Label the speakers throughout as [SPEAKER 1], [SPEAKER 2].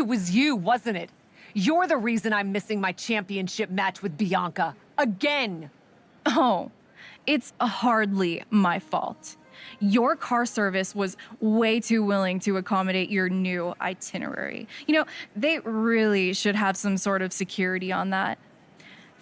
[SPEAKER 1] It was you, wasn't it? You're the reason I'm missing my championship match with Bianca. Again!
[SPEAKER 2] Oh, it's hardly my fault. Your car service was way too willing to accommodate your new itinerary. You know, they really should have some sort of security on that.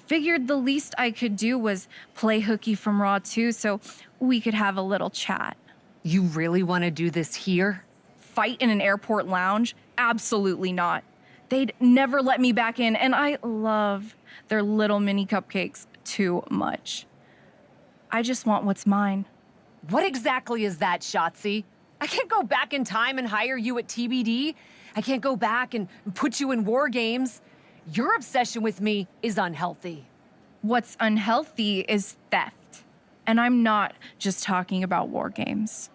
[SPEAKER 2] Figured the least I could do was play hooky from Raw 2 so we could have a little chat.
[SPEAKER 1] You really want to do this here?
[SPEAKER 2] Fight in an airport lounge? Absolutely not. They'd never let me back in, and I love their little mini cupcakes too much. I just want what's mine.
[SPEAKER 1] What exactly is that, Shotzi? I can't go back in time and hire you at TBD. I can't go back and put you in war games. Your obsession with me is unhealthy.
[SPEAKER 2] What's unhealthy is theft. And I'm not just talking about war games.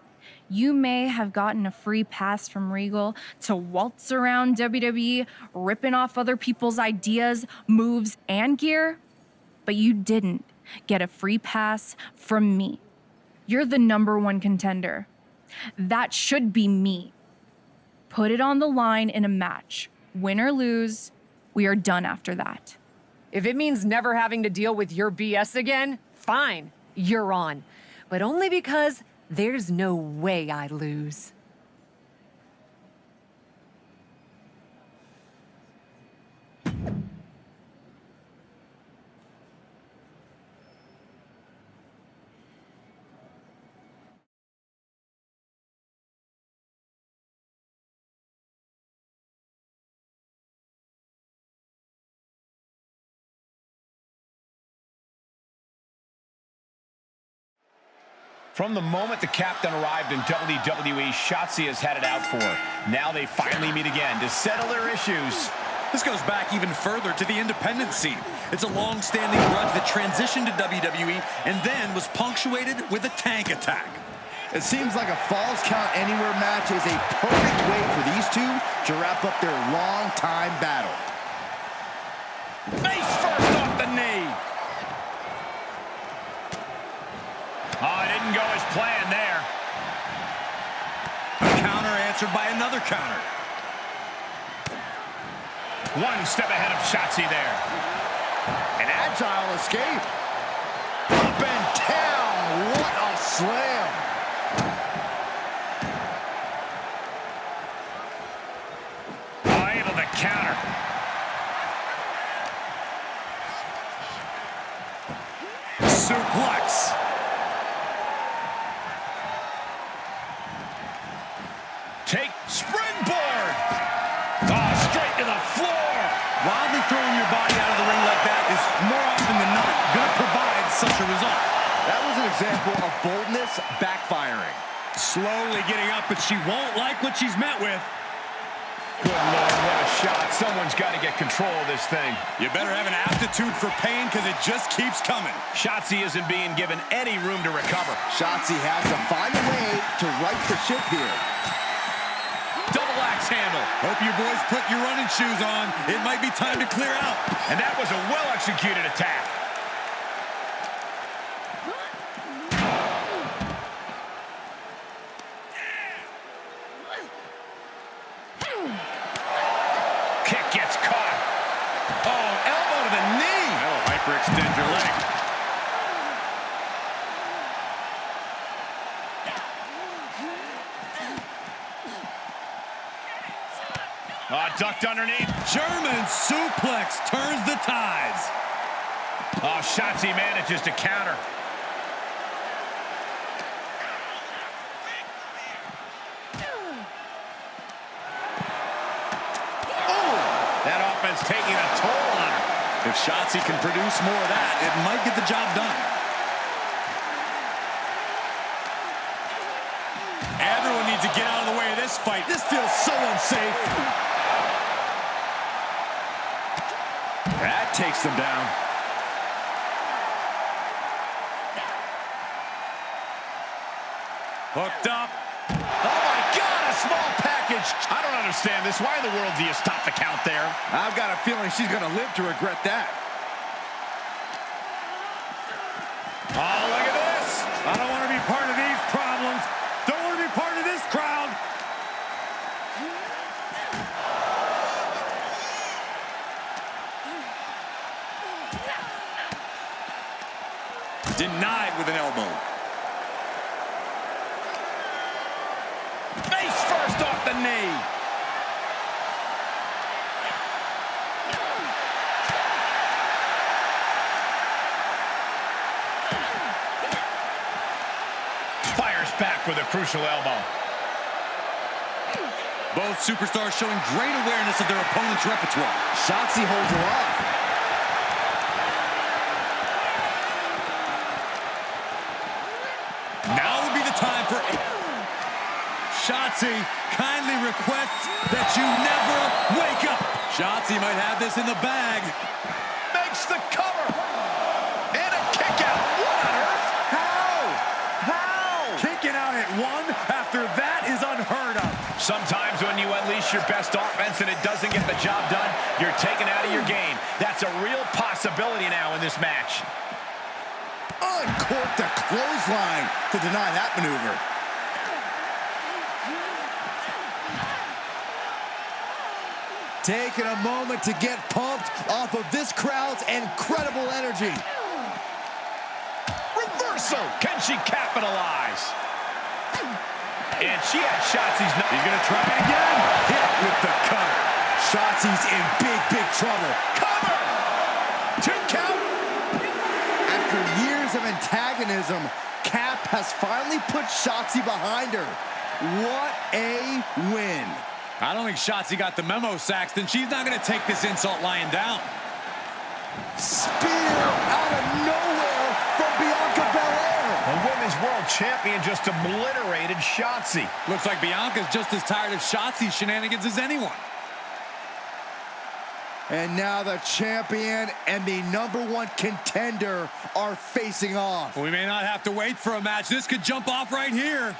[SPEAKER 2] You may have gotten a free pass from Regal to waltz around WWE, ripping off other people's ideas, moves, and gear, but you didn't get a free pass from me. You're the #1 contender. That should be me. Put it on the line in a match. Win or lose, we are done after that.
[SPEAKER 1] If it means never having to deal with your BS again, fine, you're on. But only because there's no way I lose.
[SPEAKER 3] From the moment the captain arrived in WWE, Shotzi has had it out for her. Now they finally meet again to settle their issues.
[SPEAKER 4] This goes back even further to the independent scene. It's a long-standing grudge that transitioned to WWE and then was punctuated with a tank attack.
[SPEAKER 5] It seems like a Falls Count Anywhere match is a perfect way for these two to wrap up their long-time battle.
[SPEAKER 3] Face first off the knee. Oh, it didn't go as planned there.
[SPEAKER 4] A counter answered by another counter.
[SPEAKER 3] One step ahead of Shotzi there.
[SPEAKER 5] An agile escape. Up and down. What a slam.
[SPEAKER 3] Oh, able to counter.
[SPEAKER 4] Suplex.
[SPEAKER 3] Take springboard. Oh, straight to the floor.
[SPEAKER 4] Wildly throwing your body out of the ring like that is more often than not going to provide such a result.
[SPEAKER 5] That was an example of boldness backfiring.
[SPEAKER 4] Slowly getting up, but she won't like what she's met with.
[SPEAKER 3] Good Lord, what a shot. Someone's got to get control of this thing.
[SPEAKER 4] You better have an aptitude for pain because it just keeps coming.
[SPEAKER 3] Shotzi isn't being given any room to recover.
[SPEAKER 5] Shotzi has to find a way to right the ship here.
[SPEAKER 3] Double axe handle.
[SPEAKER 4] Hope you boys put your running shoes on. It might be time to clear out.
[SPEAKER 3] And that was a well-executed attack. Kick gets caught.
[SPEAKER 4] Oh, elbow to the knee. That'll hyperextend your leg.
[SPEAKER 3] Ducked underneath.
[SPEAKER 4] German suplex turns the tides.
[SPEAKER 3] Oh, Shotzi manages to counter.
[SPEAKER 4] Oh,
[SPEAKER 3] that offense taking a toll on her.
[SPEAKER 4] If Shotzi can produce more of that, it might get the job done. Everyone needs to get out of the way of this fight. This feels so unsafe. That takes them down. Hooked up.
[SPEAKER 3] Oh, my God, a small package. I don't understand this. Why in the world do you stop the count there?
[SPEAKER 5] I've got a feeling she's going to live to regret that.
[SPEAKER 4] Oh, look at this. I don't want to be part of these problems. Don't want to be part of this crowd. Denied with an elbow.
[SPEAKER 3] Face first off the knee. Fires back with a crucial elbow.
[SPEAKER 4] Both superstars showing great awareness of their opponent's repertoire.
[SPEAKER 5] Shotzi holds her off.
[SPEAKER 4] Now would be the time for... Shotzi kindly requests that you never wake up. Shotzi might have this in the bag.
[SPEAKER 3] Makes the cover. And a kick out. What on earth? How?
[SPEAKER 4] Kicking out at one after that is unheard of.
[SPEAKER 3] Sometimes when you unleash your best offense and it doesn't get the job done, you're taken out of your game. That's a real possibility now in this match.
[SPEAKER 5] Uncorked a clothesline to deny that maneuver. Taking a moment to get pumped off of this crowd's incredible energy.
[SPEAKER 3] Reversal. Can she capitalize? And she had Shotzi's...
[SPEAKER 4] He's going to try it again. Hit with the cover.
[SPEAKER 5] Shotzi's in big, big trouble.
[SPEAKER 3] Cover! 2 count.
[SPEAKER 5] After years of antagonism, Cap has finally put Shotzi behind her. What a win.
[SPEAKER 4] I don't think Shotzi got the memo, Saxton. She's not going to take this insult lying down.
[SPEAKER 5] Spear out of nowhere from Bianca Belair.
[SPEAKER 3] The Women's World Champion just obliterated Shotzi.
[SPEAKER 4] Looks like Bianca's just as tired of Shotzi's shenanigans as anyone.
[SPEAKER 5] And now the champion and the #1 contender are facing off.
[SPEAKER 4] We may not have to wait for a match. This could jump off right here.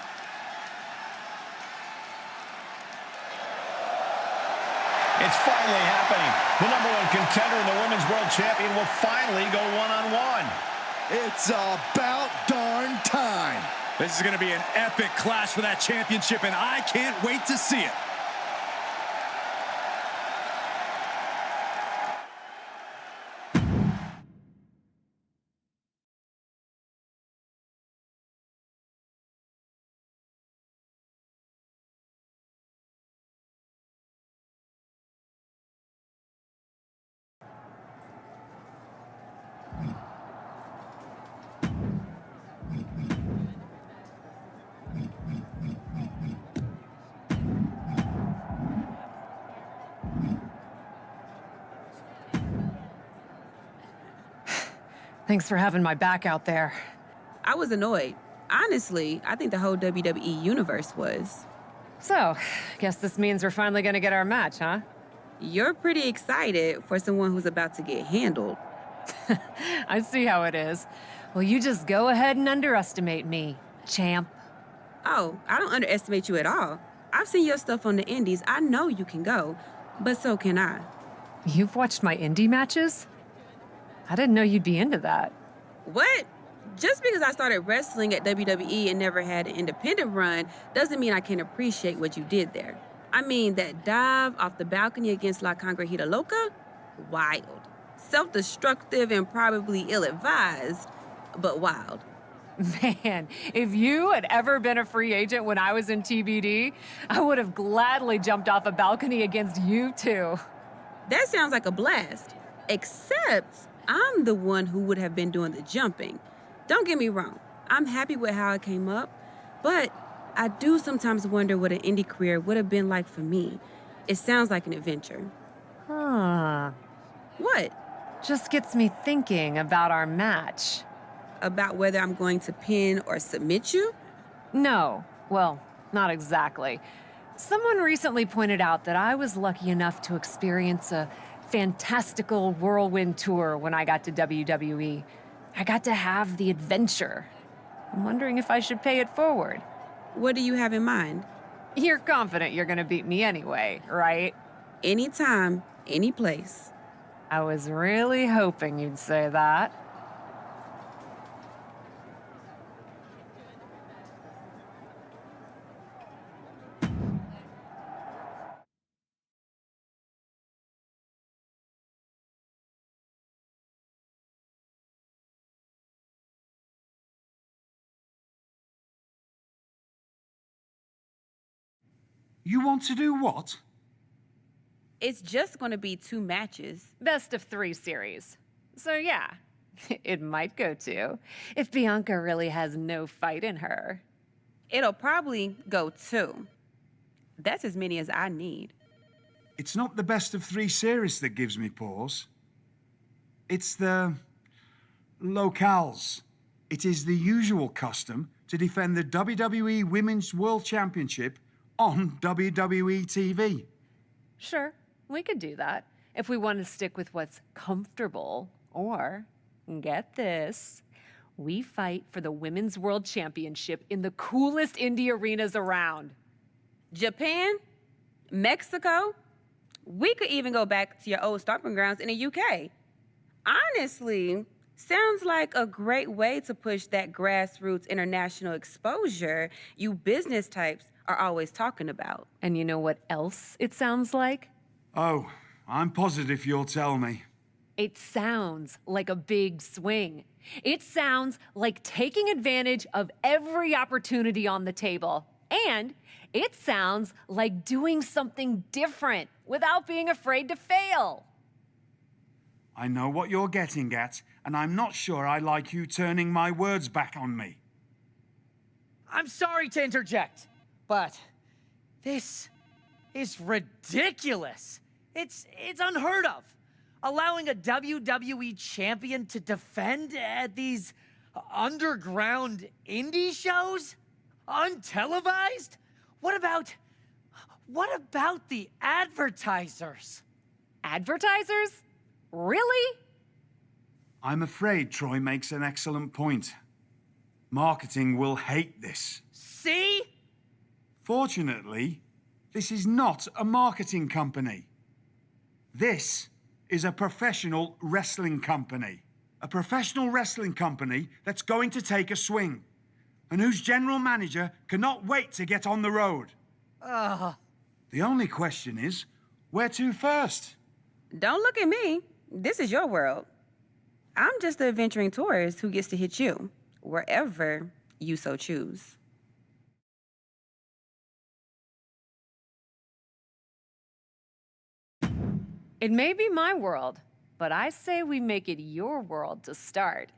[SPEAKER 3] It's finally happening. The #1 contender and the Women's World Champion will finally go one-on-one.
[SPEAKER 5] It's about darn time.
[SPEAKER 4] This is going to be an epic clash for that championship, and I can't wait to see it.
[SPEAKER 1] Thanks for having my back out there.
[SPEAKER 6] I was annoyed. Honestly, I think the whole WWE universe was.
[SPEAKER 1] So, guess this means we're finally gonna get our match, huh?
[SPEAKER 6] You're pretty excited for someone who's about to get handled.
[SPEAKER 1] I see how it is. Well, you just go ahead and underestimate me, champ.
[SPEAKER 6] Oh, I don't underestimate you at all. I've seen your stuff on the indies. I know you can go, but so can I.
[SPEAKER 1] You've watched my indie matches? I didn't know you'd be into that.
[SPEAKER 6] What? Just because I started wrestling at WWE and never had an independent run doesn't mean I can't appreciate what you did there. I mean, that dive off the balcony against La Congrejita Loca? Wild. Self-destructive and probably ill-advised, but wild.
[SPEAKER 1] Man, if you had ever been a free agent when I was in TBD, I would have gladly jumped off a balcony against you too.
[SPEAKER 6] That sounds like a blast. Except I'm the one who would have been doing the jumping. Don't get me wrong. I'm happy with how it came up, but I do sometimes wonder what an indie career would have been like for me. It sounds like an adventure.
[SPEAKER 1] Huh.
[SPEAKER 6] What?
[SPEAKER 1] Just gets me thinking about our match.
[SPEAKER 6] About whether I'm going to pin or submit you?
[SPEAKER 1] No. Well, not exactly. Someone recently pointed out that I was lucky enough to experience a fantastical whirlwind tour when I got to WWE. I got to have the adventure. I'm wondering if I should pay it forward.
[SPEAKER 6] What do you have in mind?
[SPEAKER 1] You're confident you're gonna beat me anyway, right?
[SPEAKER 6] Anytime, any place.
[SPEAKER 1] I was really hoping you'd say that.
[SPEAKER 7] You want to do what?
[SPEAKER 6] It's just going to be 2 matches.
[SPEAKER 1] Best of 3 series. So yeah, it might go 2 if Bianca really has no fight in her.
[SPEAKER 6] It'll probably go 2. That's as many as I need.
[SPEAKER 7] It's not the best of 3 series that gives me pause. It's the locales. It is the usual custom to defend the WWE Women's World Championship on WWE TV.
[SPEAKER 1] Sure, we could do that if we want to stick with what's comfortable. Or, get this, we fight for the Women's World Championship in the coolest indie arenas around.
[SPEAKER 6] Japan? Mexico? We could even go back to your old stomping grounds in the UK. Honestly, sounds like a great way to push that grassroots international exposure you business types are always talking about.
[SPEAKER 1] And you know what else it sounds like?
[SPEAKER 7] Oh, I'm positive you'll tell me.
[SPEAKER 1] It sounds like a big swing. It sounds like taking advantage of every opportunity on the table. And it sounds like doing something different without being afraid to fail.
[SPEAKER 7] I know what you're getting at, and I'm not sure I like you turning my words back on me.
[SPEAKER 8] I'm sorry to interject, but this is ridiculous. It's unheard of. Allowing a WWE champion to defend at these underground indie shows? Untelevised? What about the advertisers?
[SPEAKER 1] Advertisers? Really?
[SPEAKER 7] I'm afraid Troy makes an excellent point. Marketing will hate this.
[SPEAKER 8] See?
[SPEAKER 7] Fortunately, this is not a marketing company. This is a professional wrestling company. A professional wrestling company that's going to take a swing, and whose general manager cannot wait to get on the road. The only question is, where to first?
[SPEAKER 6] Don't look at me. This is your world. I'm just the adventuring tourist who gets to hit you, wherever you so choose.
[SPEAKER 1] It may be my world, but I say we make it your world to start.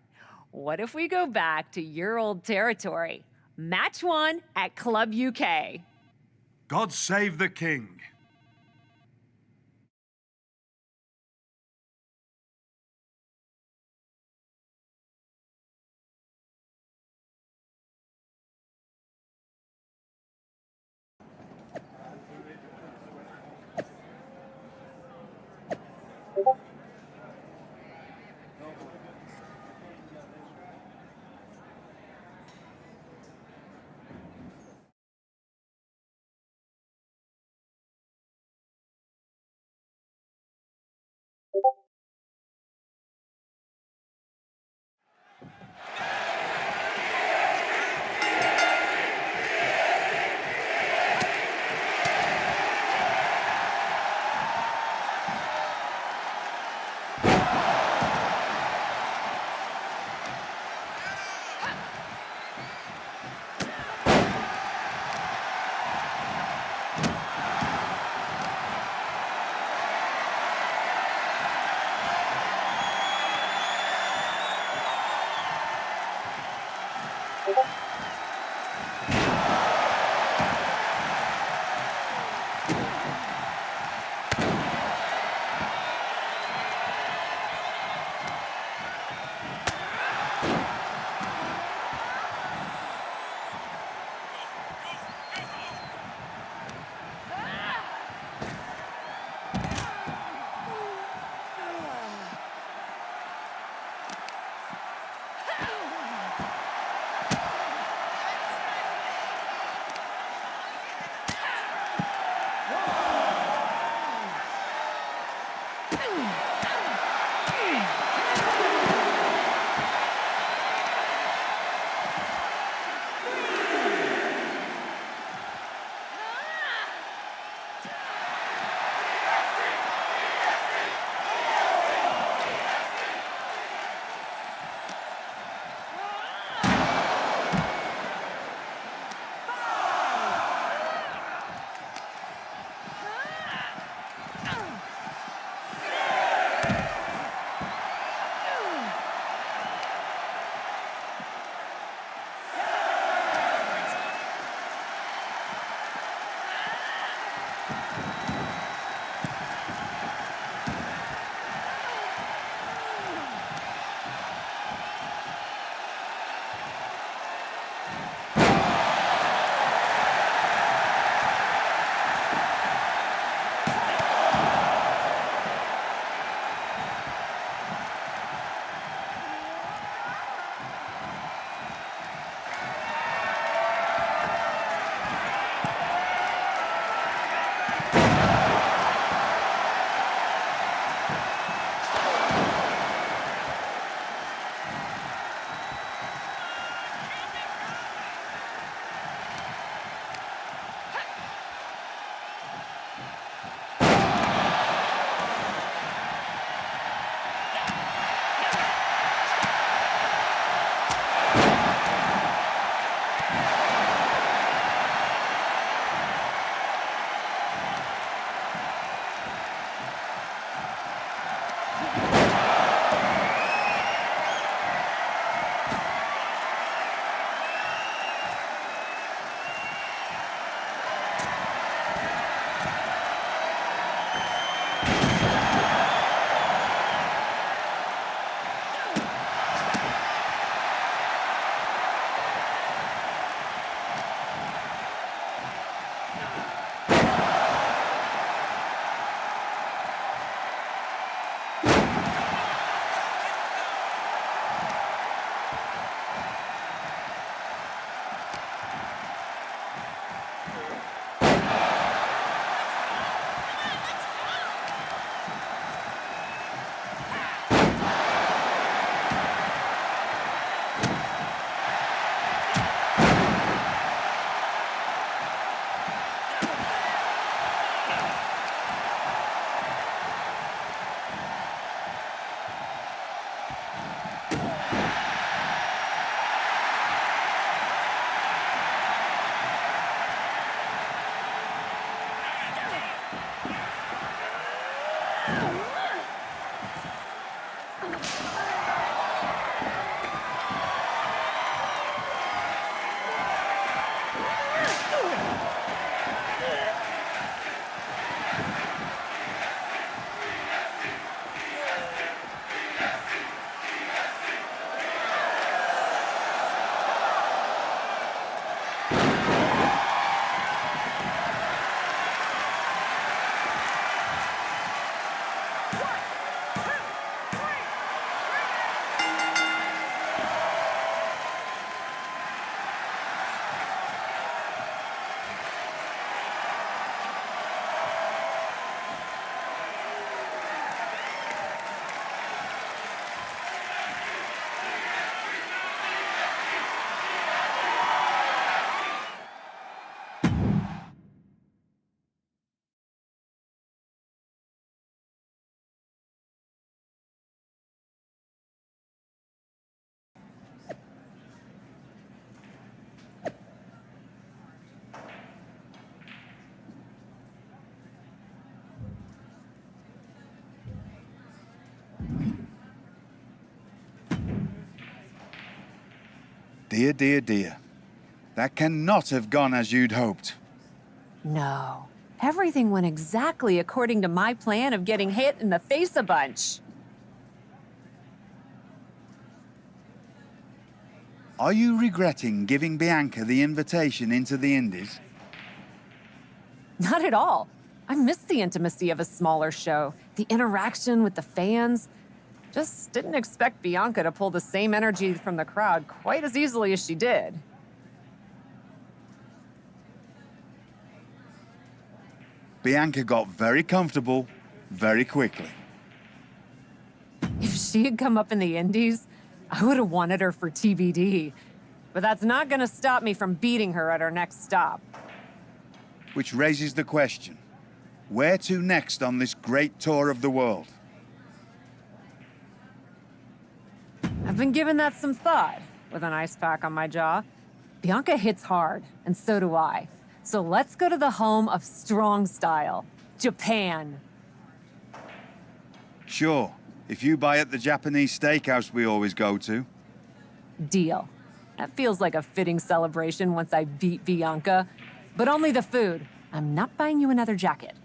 [SPEAKER 1] What if we go back to your old territory? Match 1 at Club UK.
[SPEAKER 7] God save the king. Dear, dear, dear. That cannot have gone as you'd hoped.
[SPEAKER 1] No. Everything went exactly according to my plan of getting hit in the face a bunch.
[SPEAKER 7] Are you regretting giving Bianca the invitation into the Indies?
[SPEAKER 1] Not at all. I miss the intimacy of a smaller show, the interaction with the fans. Just didn't expect Bianca to pull the same energy from the crowd quite as easily as she did.
[SPEAKER 7] Bianca got very comfortable very quickly.
[SPEAKER 1] If she had come up in the Indies, I would have wanted her for TBD. But that's not gonna stop me from beating her at our next stop.
[SPEAKER 7] Which raises the question, where to next on this great tour of the world?
[SPEAKER 1] I've been giving that some thought, with an ice pack on my jaw. Bianca hits hard, and so do I. So let's go to the home of strong style, Japan.
[SPEAKER 7] Sure, if you buy at the Japanese steakhouse we always go to.
[SPEAKER 1] Deal. That feels like a fitting celebration once I beat Bianca. But only the food. I'm not buying you another jacket.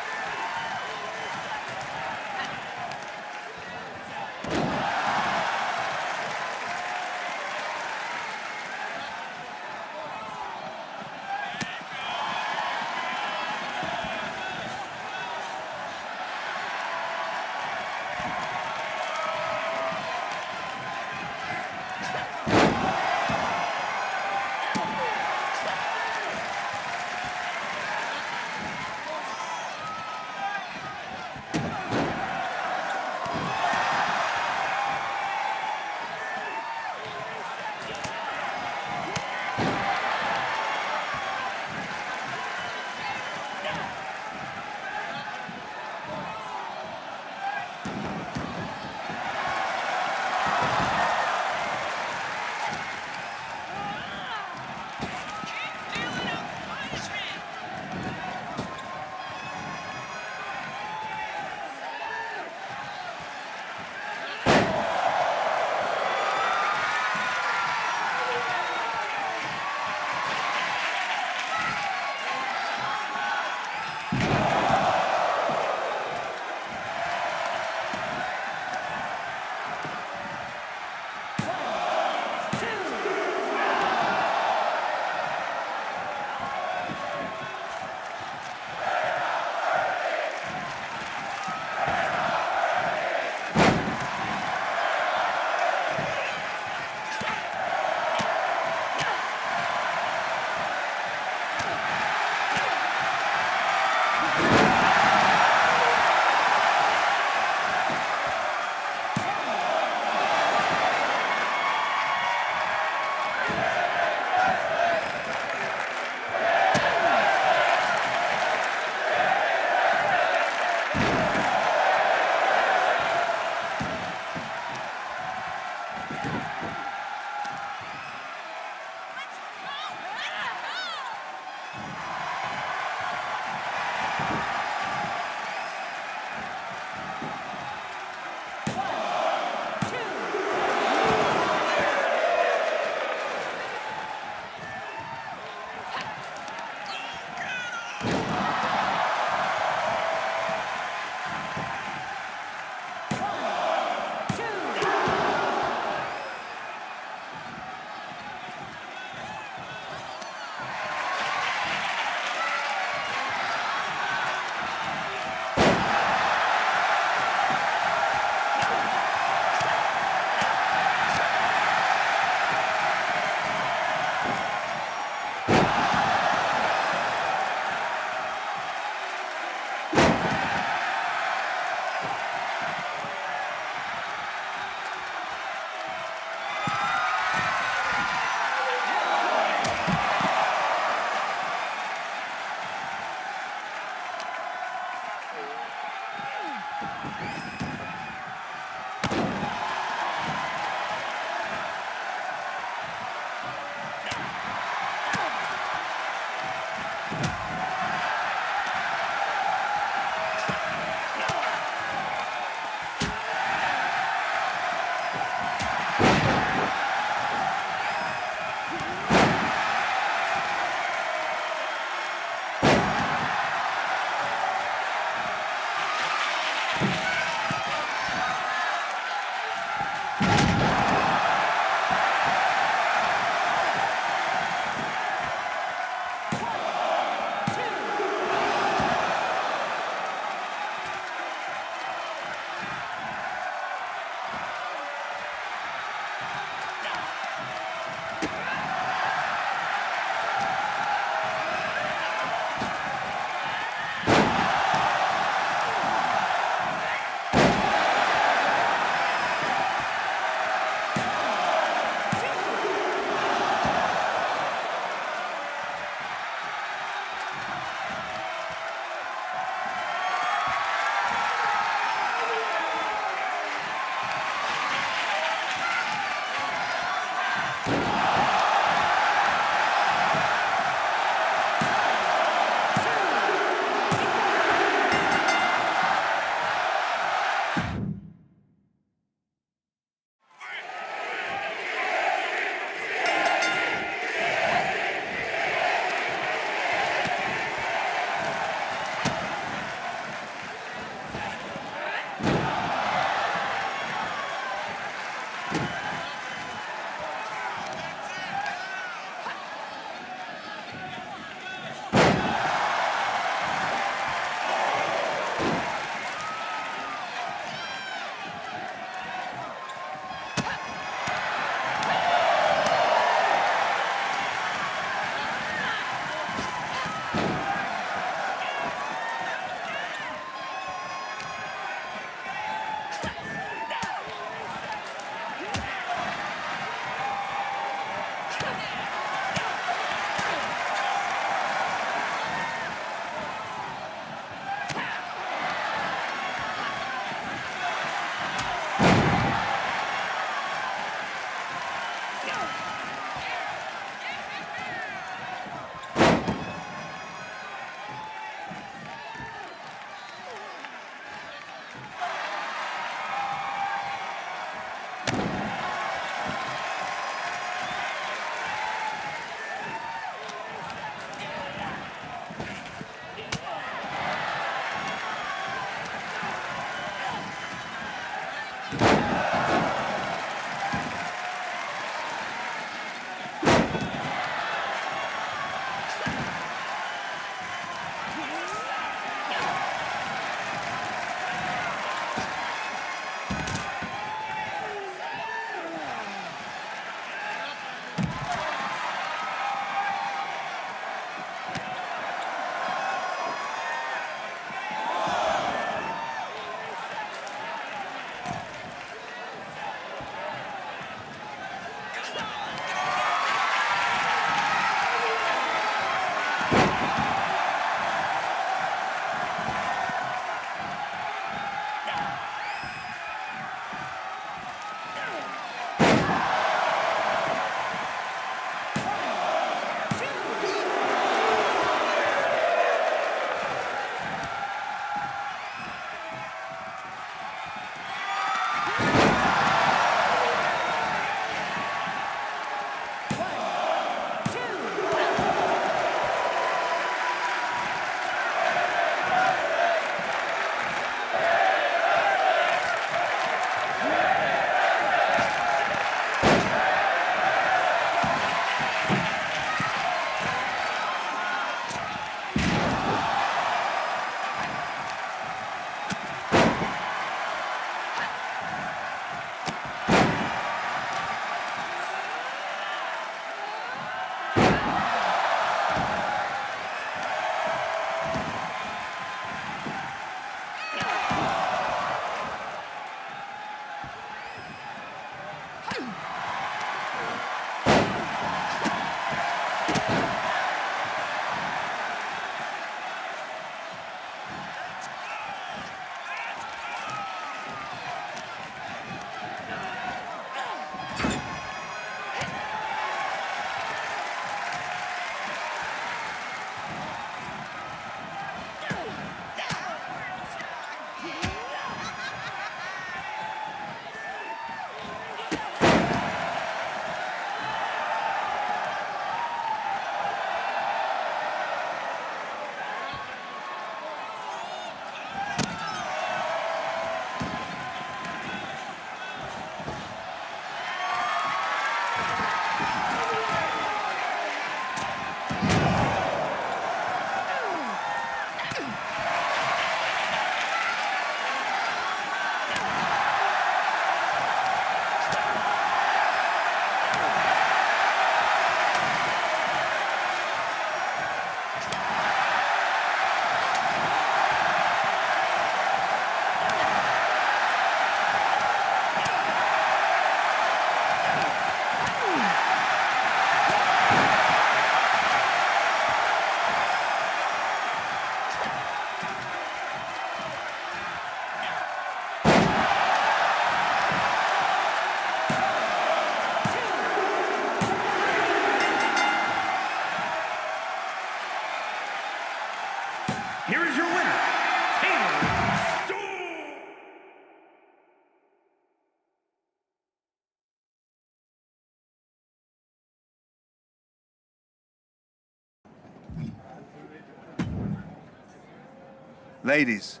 [SPEAKER 9] Ladies,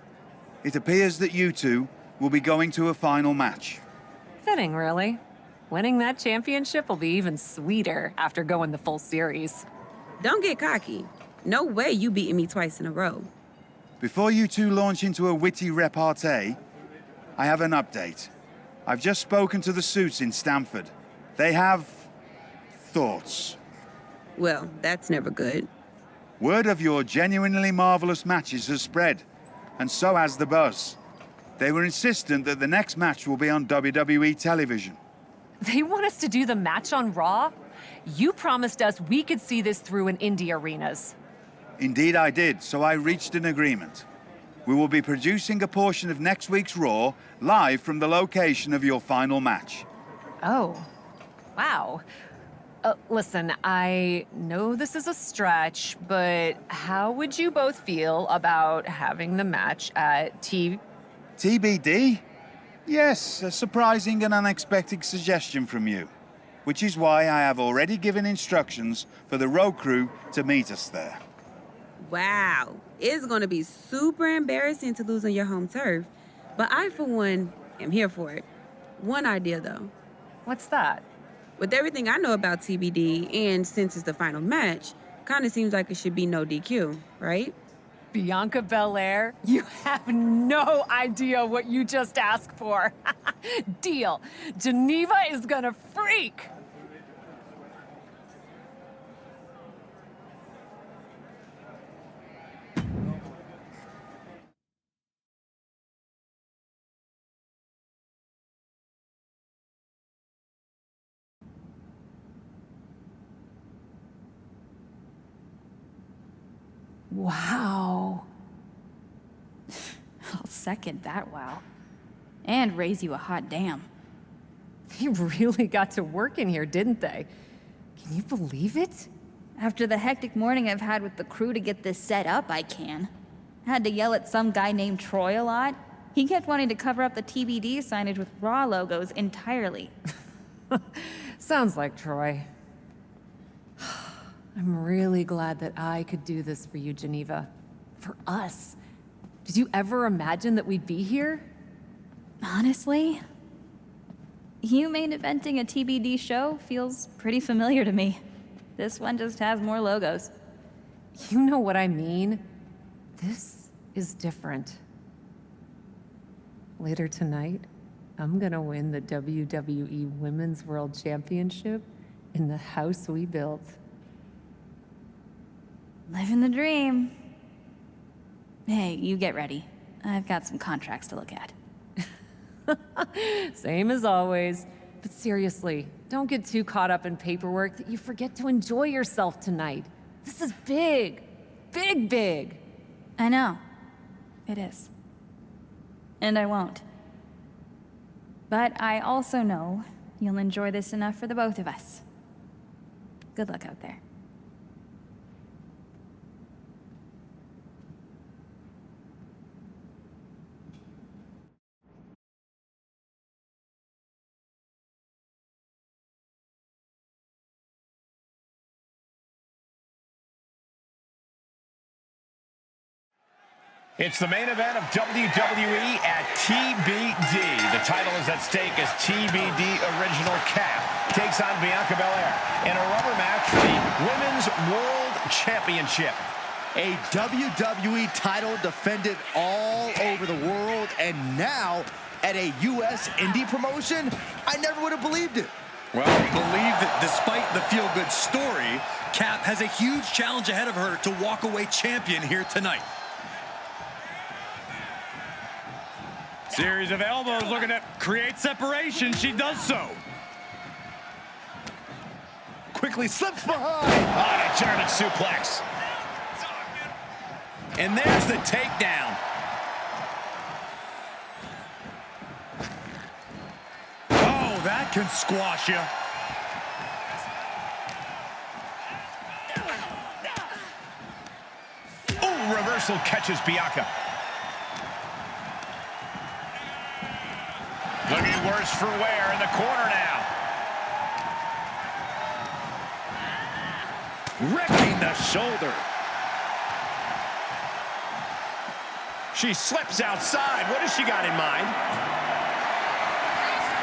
[SPEAKER 9] it appears that you two will be going to a final match.
[SPEAKER 1] Fitting, really. Winning that championship will be even sweeter after going the full series.
[SPEAKER 6] Don't get cocky. No way you beating me twice in a row.
[SPEAKER 9] Before you two launch into a witty repartee, I have an update. I've just spoken to the suits in Stamford. They have thoughts.
[SPEAKER 6] Well, that's never good.
[SPEAKER 9] Word of your genuinely marvelous matches has spread, and so has the buzz. They were insistent that the next match will be on WWE television.
[SPEAKER 1] They want us to do the match on Raw? You promised us we could see this through in indie arenas.
[SPEAKER 9] Indeed I did, so I reached an agreement. We will be producing a portion of next week's Raw live from the location of your final match.
[SPEAKER 1] Oh, wow. Listen, I know this is a stretch, but how would you both feel about having the match at
[SPEAKER 9] TBD? Yes, a surprising and unexpected suggestion from you, which is why I have already given instructions for the road crew to meet us there.
[SPEAKER 6] Wow. It's going to be super embarrassing to lose on your home turf, but I, for one, am here for it. One idea, though.
[SPEAKER 1] What's that?
[SPEAKER 6] With everything I know about TBD, and since it's the final match, kind of seems like it should be no DQ, right?
[SPEAKER 1] Bianca Belair? You have no idea what you just asked for. Deal. Geneva is gonna freak. Wow.
[SPEAKER 10] I'll second that wow. And raise you a hot damn.
[SPEAKER 1] They really got to work in here, didn't they? Can you believe it?
[SPEAKER 10] After the hectic morning I've had with the crew to get this set up, I can. Had to yell at some guy named Troy a lot. He kept wanting to cover up the TBD signage with Raw logos entirely.
[SPEAKER 1] Sounds like Troy. I'm really glad that I could do this for you, Geneva. For us. Did you ever imagine that we'd be here?
[SPEAKER 10] Honestly, you main eventing a TBD show feels pretty familiar to me. This one just has more logos.
[SPEAKER 1] You know what I mean. This is different. Later tonight, I'm gonna win the WWE Women's World Championship in the house we built.
[SPEAKER 10] Living the dream. Hey, you get ready. I've got some contracts to look at.
[SPEAKER 1] Same as always. But seriously, don't get too caught up in paperwork that you forget to enjoy yourself tonight. This is big. Big, big.
[SPEAKER 10] I know. It is. And I won't. But I also know you'll enjoy this enough for the both of us. Good luck out there.
[SPEAKER 3] It's the main event of WWE at TBD. The title is at stake as TBD Original Cap takes on Bianca Belair in a rubber match for the Women's World Championship.
[SPEAKER 5] A WWE title defended all over the world, and now at a U.S. indie promotion? I never would have believed it.
[SPEAKER 4] Well, believe that despite the feel-good story, Cap has a huge challenge ahead of her to walk away champion here tonight. Series of elbows looking to create separation. She does so.
[SPEAKER 5] Quickly slips behind.
[SPEAKER 3] On a German suplex. And there's the takedown.
[SPEAKER 4] Oh, that can squash you.
[SPEAKER 3] Oh, reversal catches Bianca. Looking worse for wear in the corner now. Wrecking the shoulder. She slips outside. What has she got in mind?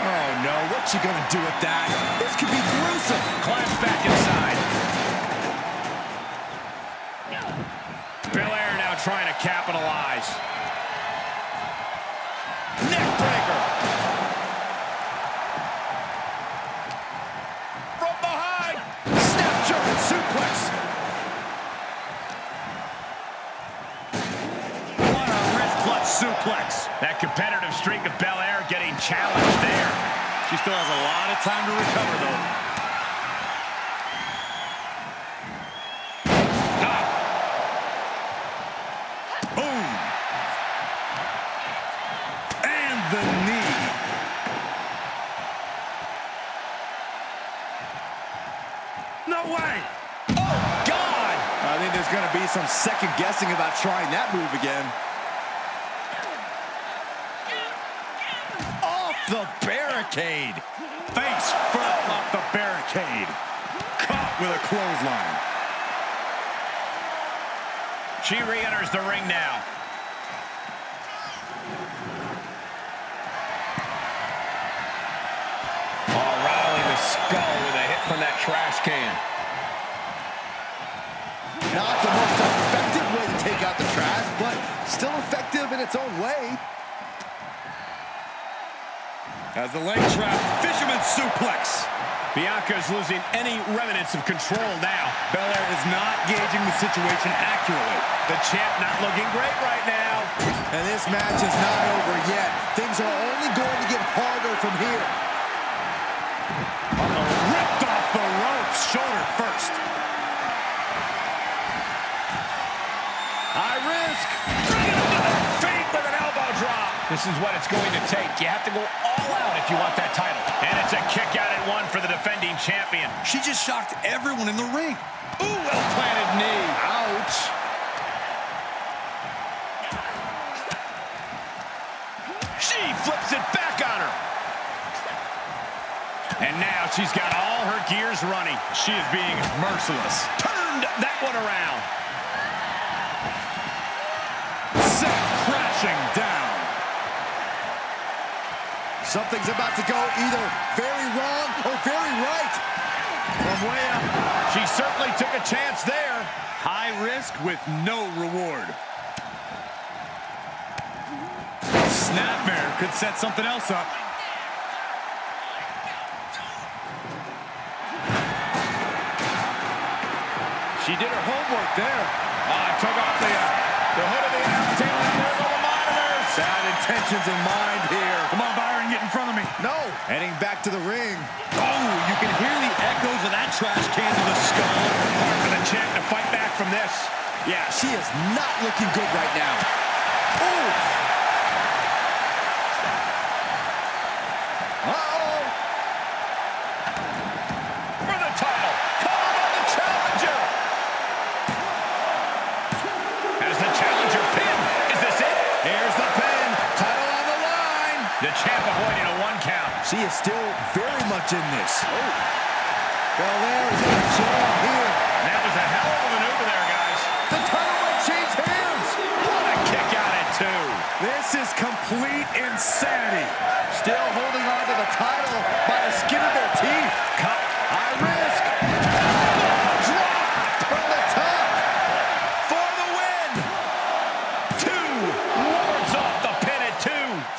[SPEAKER 5] Oh, no. What's she going to do with that? This could be gruesome.
[SPEAKER 3] Climbs back inside. Belair now trying to capitalize. Neck breaker. From behind. Snap German suplex. What a wrist clutch suplex. That competitive streak of Belair getting challenged there.
[SPEAKER 4] She still has a lot of time to recover, though.
[SPEAKER 3] Boom. And the knee. No way. Oh, God.
[SPEAKER 5] I think there's going to be some second guessing about trying that move again. Off the barricade.
[SPEAKER 4] Face first off the barricade. Caught with a clothesline.
[SPEAKER 3] She re-enters the ring now. Oh, rattling the skull with a hit from that trash can.
[SPEAKER 5] Not the most effective way to take out the trash, but still effective in its own way.
[SPEAKER 4] As the leg trap, fisherman suplex.
[SPEAKER 3] Bianca is losing any remnants of control now.
[SPEAKER 4] Belair is not gauging the situation accurately.
[SPEAKER 3] The champ not looking great right now.
[SPEAKER 5] And this match is not over yet. Things are only going to get harder from here.
[SPEAKER 4] Ripped off the ropes, shoulder first.
[SPEAKER 3] High risk. Bringing him to the feet with an elbow drop. This is what it's going to take. You have to go all out if you want that title. And it's a kick out at one for the defending champion.
[SPEAKER 4] She just shocked everyone in the ring.
[SPEAKER 3] Ooh, well-planted knee. Ouch. She flips it back on her. And now she's got all her gears running.
[SPEAKER 4] She is being merciless.
[SPEAKER 3] Turned that one around.
[SPEAKER 4] Set crashing down.
[SPEAKER 5] Something's about to go either very wrong or very right.
[SPEAKER 3] From way up. She certainly took a chance there.
[SPEAKER 4] High risk with no reward. Snapmare could set something else up.
[SPEAKER 3] She did her homework there. Took off the hood of the announce table, and there go the monitors.
[SPEAKER 5] Bad intentions in mind here.
[SPEAKER 4] Come on, Byron, get in front of me.
[SPEAKER 5] No. Heading back to the ring.
[SPEAKER 4] Oh, you can hear the echoes of that trash can to the skull.
[SPEAKER 3] Hard for the champ to fight back from this.
[SPEAKER 5] Yeah, she is not looking good right now. Ooh. Uh-oh.
[SPEAKER 3] For the title. Calling on the challenger. As the challenger pin. Is this it? Here's the pin. Title on the line. The champ avoiding a 1 count.
[SPEAKER 5] She is still very much in this. Oh. Belair is in a jam here.
[SPEAKER 3] That was a hell of a maneuver there, guys.
[SPEAKER 5] The title might change hands.
[SPEAKER 3] What a kick out at 2.
[SPEAKER 5] This is complete insanity. Still holding on to the title by the skin of their teeth.
[SPEAKER 3] Cut.
[SPEAKER 5] High risk. Drop from the top.
[SPEAKER 3] For the win. 2. Wards off the pin at 2.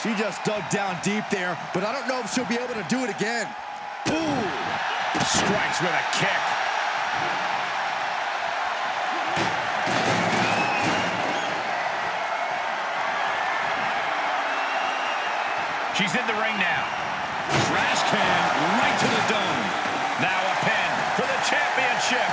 [SPEAKER 5] She just dug down deep there, but I don't know if she'll be able to do it again.
[SPEAKER 3] Boom. Strikes with a kick. She's in the ring now.
[SPEAKER 4] Trash can right to the dome.
[SPEAKER 3] Now a pin for the championship.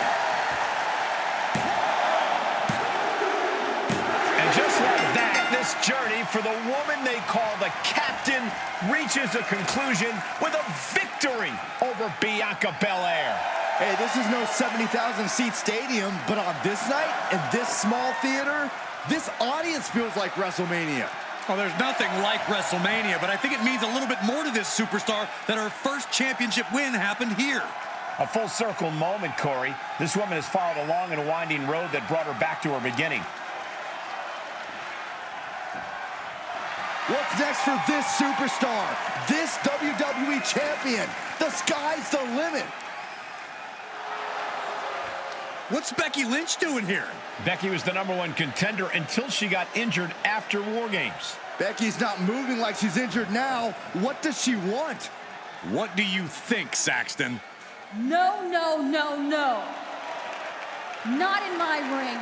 [SPEAKER 3] And just like that, this journey for the woman they call the Captain reaches a conclusion with a victory over Bianca Belair.
[SPEAKER 5] Hey, this is no 70,000-seat stadium, but on this night, in this small theater, this audience feels like WrestleMania.
[SPEAKER 4] Well, there's nothing like WrestleMania, but I think it means a little bit more to this superstar that her first championship win happened here.
[SPEAKER 3] A full circle moment, Corey. This woman has followed a long and winding road that brought her back to her beginning.
[SPEAKER 5] What's next for this superstar, this WWE champion? The sky's the limit.
[SPEAKER 4] What's Becky Lynch doing here?
[SPEAKER 3] Becky was the #1 contender until she got injured after War Games.
[SPEAKER 5] Becky's not moving like she's injured now. What does she want?
[SPEAKER 4] What do you think, Saxton?
[SPEAKER 10] No, no, no, no. Not in my ring.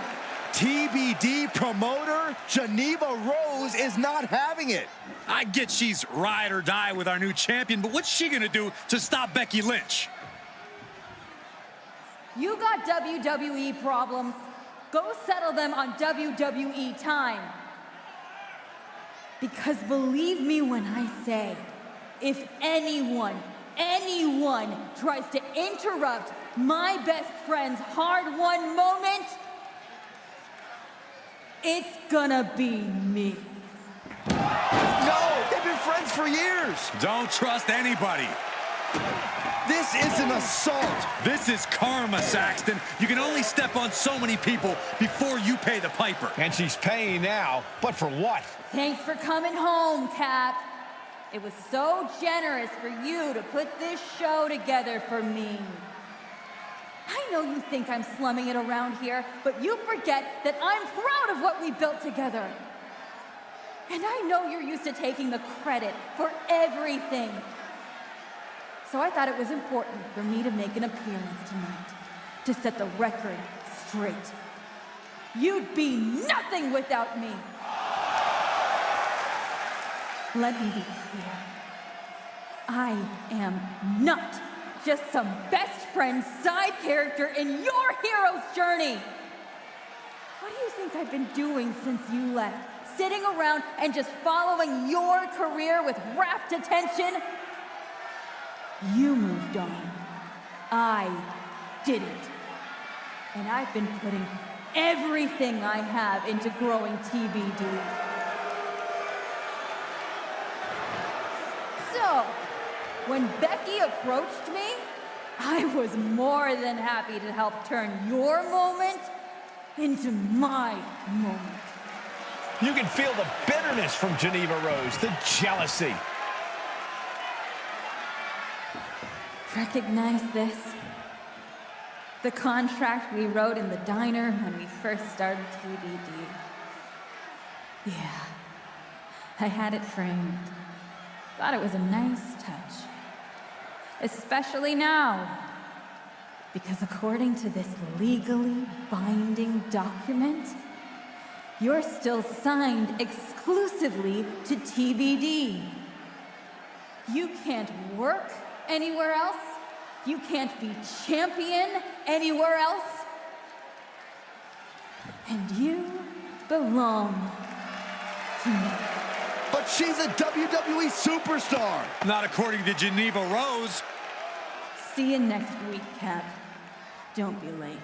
[SPEAKER 5] TBD promoter Geneva Rose is not having it.
[SPEAKER 4] I get she's ride or die with our new champion, but what's she gonna do to stop Becky Lynch?
[SPEAKER 10] You got WWE problems. Go settle them on WWE time. Because believe me when I say, if anyone tries to interrupt my best friend's hard-won moment, it's gonna be me.
[SPEAKER 5] No, they've been friends for years.
[SPEAKER 4] Don't trust anybody.
[SPEAKER 5] This is an assault.
[SPEAKER 4] This is karma, Saxton. You can only step on so many people before you pay the piper.
[SPEAKER 3] And she's paying now, but for what?
[SPEAKER 10] Thanks for coming home, Cap. It was so generous for you to put this show together for me. I know you think I'm slumming it around here, but you forget that I'm proud of what we built together. And I know you're used to taking the credit for everything. So I thought it was important for me to make an appearance tonight, to set the record straight. You'd be nothing without me. Let me be clear. I am not just some best friend side character in your hero's journey. What do you think I've been doing since you left? Sitting around and just following your career with rapt attention? You moved on. I didn't. And I've been putting everything I have into growing TBD. So, when Becky approached me, I was more than happy to help turn your moment into my moment.
[SPEAKER 3] You can feel the bitterness from Geneva Rose, the jealousy.
[SPEAKER 10] Recognize this? The contract we wrote in the diner when we first started TBD. Yeah, I had it framed. Thought it was a nice touch. Especially now. Because according to this legally binding document, you're still signed exclusively to TBD. You can't work anywhere else. You can't be champion anywhere else. And you belong to me.
[SPEAKER 5] But she's a WWE superstar.
[SPEAKER 4] Not according to Geneva Rose.
[SPEAKER 10] See you next week, Cap. Don't be late.